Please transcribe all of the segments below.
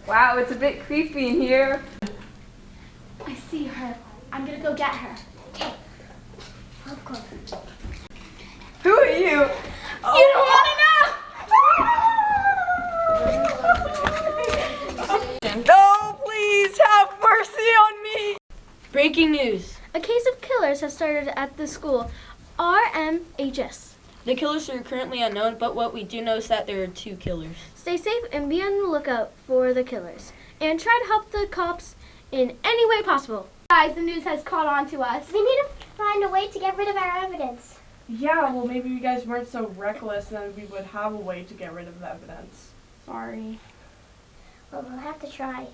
Wow, it's a bit creepy in here. I see her. I'm gonna go get her. Okay. Of course. Who are you? Oh. You don't want to know! No, please have mercy on me. Breaking news. A case of killers has started at the school RMHS. The killers are currently unknown, but what we do know is that there are 2 killers. Stay safe and be on the lookout for the killers. And try to help the cops in any way possible. Guys, the news has caught on to us. We need to find a way to get rid of our evidence. Yeah, well, maybe you guys weren't so reckless, then we would have a way to get rid of the evidence. Sorry. Well, we'll have to try.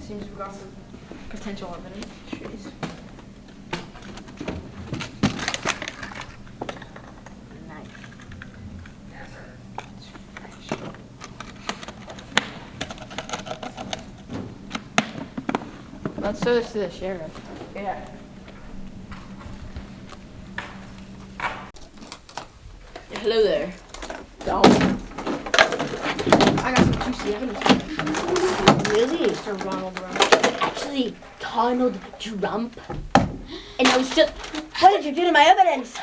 Seems we got some potential evidence. Jeez. Let's show this to the sheriff. Yeah. Hello there. Don't. I got some juicy evidence. Really? Mr. Ronald Rump. Actually, Donald Trump. And I was just... What did you do to my evidence?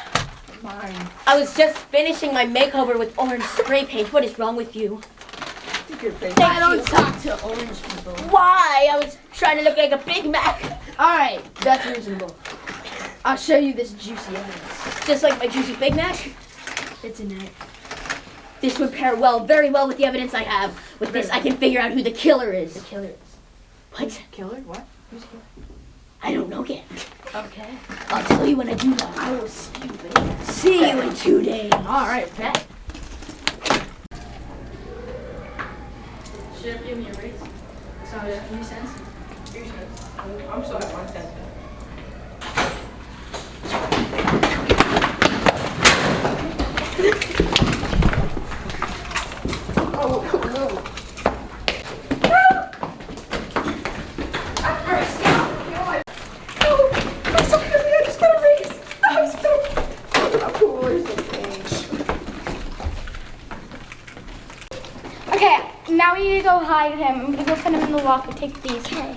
Fine. I was just finishing my makeover with orange spray paint. What is wrong with you? Your face. I don't talk to orange people. Why? I was trying to look like a Big Mac. Alright, that's reasonable. I'll show you this juicy evidence. Just like my juicy Big Mac. It's a knife. This would pair very well with the evidence I have. With this, I can figure out who the killer is. The killer is. What? Killer? What? Who's the killer? I don't know yet. Okay. I'll tell you when I do know. I will see you later. See you in 2 days. Alright, bet. Sheriff, give me a raise. So, 3 cents? 3 cents. I'm still at 1 cent. Oh, no. Okay, now we need to go hide him. I'm gonna go put him in the locker. Take these. Okay.